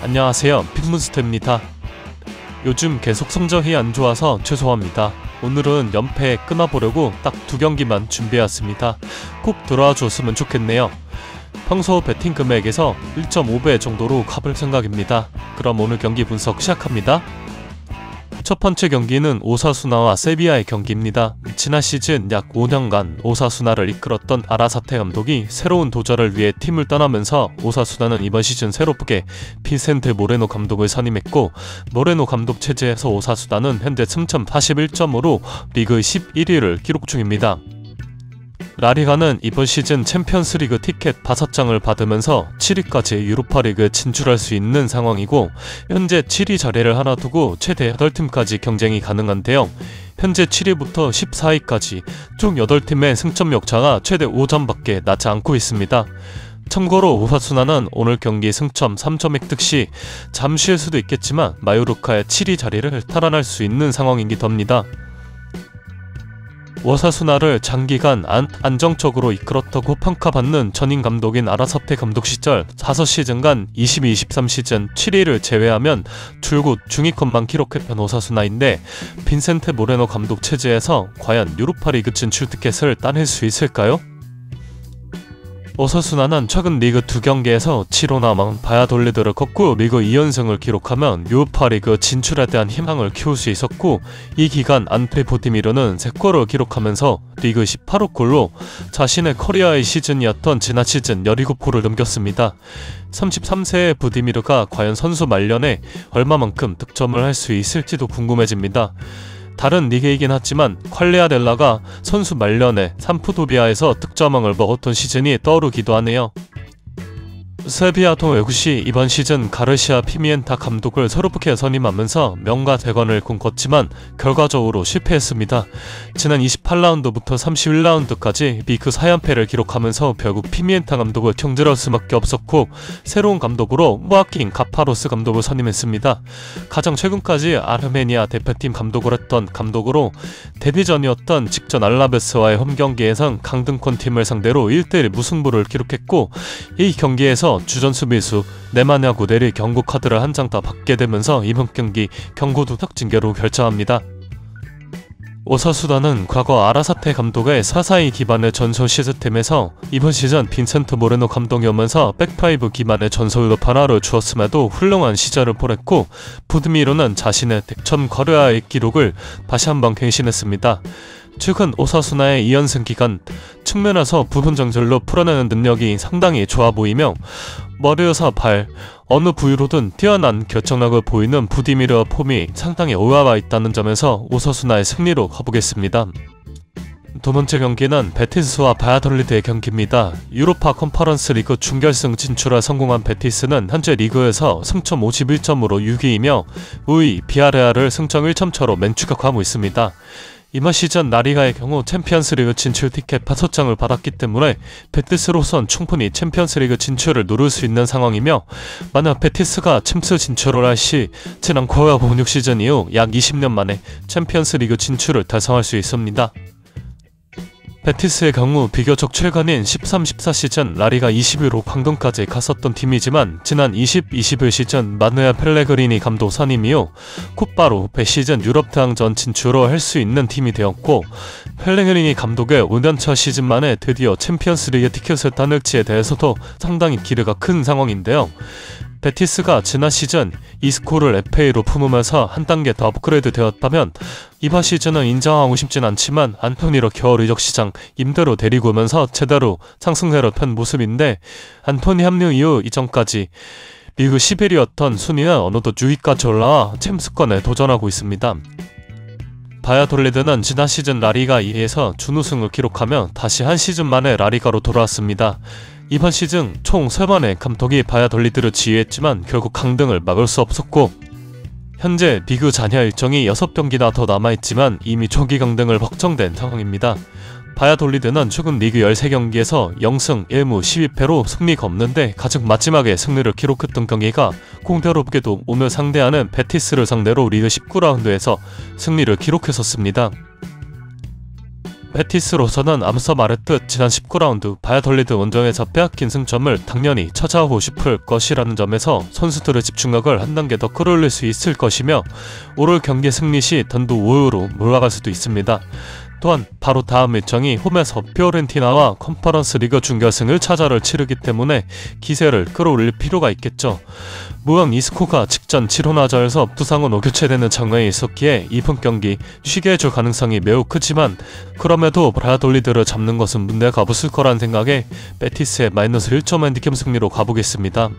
안녕하세요, 픽몬스터입니다. 요즘 계속 성적이 안 좋아서 죄송합니다. 오늘은 연패 끊어보려고 딱 2경기만 준비해왔습니다. 꼭 들어와 줬으면 좋겠네요. 평소 베팅 금액에서 1.5배 정도로 갚을 생각입니다. 그럼 오늘 경기 분석 시작합니다. 첫 번째 경기는 오사수나와 세비야의 경기입니다. 지난 시즌 약 5년간 오사수나를 이끌었던 아라사테 감독이 새로운 도전을 위해 팀을 떠나면서 오사수나는 이번 시즌 새롭게 빈센트 모레노 감독을 선임했고, 모레노 감독 체제에서 오사수나는 현재 승점 41점으로 리그 11위를 기록 중입니다. 라리가는 이번 시즌 챔피언스리그 티켓 5장을 받으면서 7위까지 유로파리그에 진출할 수 있는 상황이고, 현재 7위 자리를 하나 두고 최대 8팀까지 경쟁이 가능한데요. 현재 7위부터 14위까지 총 8팀의 승점 격차가 최대 5점밖에 나지 않고 있습니다. 참고로 오사수나는 오늘 경기 승점 3점 획득 시 잠시일 수도 있겠지만 마요르카의 7위 자리를 탈환할 수 있는 상황이기도 합니다. 오사수나를 장기간 안정적으로 이끌었다고 평가받는 전임 감독인 아라사테 감독 시절 5시즌간 22-23 시즌 7위를 제외하면 줄곧 중위권만 기록했던 오사수나인데, 빈센테 모레노 감독 체제에서 과연 유로파리그 진출 티켓을 따낼 수 있을까요? 오사수나는 최근 리그 2경기에서 7호 남은 바야돌리드를 꺾고 리그 2연승을 기록하면 유로파리그 진출에 대한 희망을 키울 수 있었고, 이 기간 안토 부디미르는 3골을 기록하면서 리그 18호 골로 자신의 커리어의 시즌이었던 지난 시즌 17골을 넘겼습니다. 33세의 부디미르가 과연 선수 말년에 얼마만큼 득점을 할 수 있을지도 궁금해집니다. 다른 리그이긴 하지만 퀄레아델라가 선수 말년에 삼프도비아에서 득점왕을 먹었던 시즌이 떠오르기도 하네요. 세비야도 FC 이번 시즌 가르시아 피미엔타 감독을 새롭게 선임하면서 명가대관을 꿈꿨지만 결과적으로 실패했습니다. 지난 28라운드부터 31라운드까지 리그 4연패를 기록하면서 결국 피미엔타 감독을 경질할 수밖에 없었고, 새로운 감독으로 호아킨 카파로스 감독을 선임했습니다. 가장 최근까지 아르메니아 대표팀 감독을 했던 감독으로 데뷔전이었던 직전 알라베스와의 홈경기에선 강등권 팀을 상대로 1대1 무승부를 기록했고, 이 경기에서 주전 수비수 네마냐 구델이 경고 카드를 한 장 더 받게 되면서 이번 경기 경고 두석 징계로 결정합니다. 오사수나는 과거 아라사테 감독의 사사이 기반의 전설 시스템에서 이번 시즌 빈센트 모레노 감독이 오면서 백파이브 기반의 전설로 변화를 주었음에도 훌륭한 시절을 보냈고, 부드미로는 자신의 득점 커리어의 기록을 다시 한번 갱신했습니다. 최근 오사수나의 2연승 기간 측면에서 부분 정절로 풀어내는 능력이 상당히 좋아 보이며, 머리에서 발, 어느 부위로든 뛰어난 결정력을 보이는 부디미르의 폼이 상당히 올라와 있다는 점에서 오사수나의 승리로 가보겠습니다. 두 번째 경기는 베티스와 바야돌리드의 경기입니다. 유로파 컨퍼런스 리그 준결승 진출에 성공한 베티스는 현재 리그에서 승점 51점으로 6위이며 우위 비아레알을 승점 1점 차로 맨추격하고 있습니다. 이번 시즌 라리가의 경우 챔피언스리그 진출 티켓 5장을 받았기 때문에 베티스로선 충분히 챔피언스리그 진출을 누릴 수 있는 상황이며, 만약 베티스가 챔스 진출을 할 시 지난 9월 16 시즌 이후 약 20년 만에 챔피언스리그 진출을 달성할 수 있습니다. 베티스의 경우 비교적 최근인 13-14 시즌 라리가 20위로 강등까지 갔었던 팀이지만, 지난 20-21 시즌 마누엘 펠레그리니 감독 선임 이후 곧바로 배시즌 유럽 대항전 진출을 할 수 있는 팀이 되었고, 펠레그리니 감독의 5년차 시즌 만에 드디어 챔피언스리그 티켓을 따낼지에 대해서도 상당히 기대가 큰 상황인데요. 베티스가 지난 시즌 이스코를 FA로 품으면서 한 단계 더 업그레이드 되었다면, 이번 시즌은 인정하고 싶진 않지만 안토니로 겨울 이적 시장 임대로 데리고 오면서 제대로 상승세를 편 모습인데, 안토니 합류 이후 이전까지 리그 11위였던 순위는 어느덧 6위까지 올라와 챔스권에 도전하고 있습니다. 바야돌리드는 지난 시즌 라리가 2위에서 준우승을 기록하며 다시 한 시즌 만에 라리가로 돌아왔습니다. 이번 시즌 총 3번의 감독이 바야돌리드를 지휘했지만 결국 강등을 막을 수 없었고, 현재 리그 잔여 일정이 6경기나 더 남아있지만 이미 초기 강등을 확정된 상황입니다. 바야돌리드는 최근 리그 13경기에서 0승 1무 12패로 승리가 없는데, 가장 마지막에 승리를 기록했던 경기가 공교롭게도 오늘 상대하는 베티스를 상대로 리그 19라운드에서 승리를 기록했었습니다. 베티스로서는 앞서 말했듯 지난 19라운드 바야돌리드 원정에서 빼앗긴 승점을 당연히 찾아오고 싶을 것이라는 점에서 선수들의 집중력을 한 단계 더 끌어올릴 수 있을 것이며 오늘 경기 승리 시 단독 5위로 몰아갈 수도 있습니다. 또한 바로 다음 일정이 홈에서 피오렌티나와 컨퍼런스 리그 준결승을 찾아를 치르기 때문에 기세를 끌어올릴 필요가 있겠죠. 무왕 이스코가 직전 7호나저에서 부상은 오교체되는 장면이 있었기에 이번 경기 쉬게 해줄 가능성이 매우 크지만 그럼에도 바야돌리드를 잡는 것은 문제가 없을 거란 생각에 베티스의 마이너스 1점 핸디캡 승리로 가보겠습니다.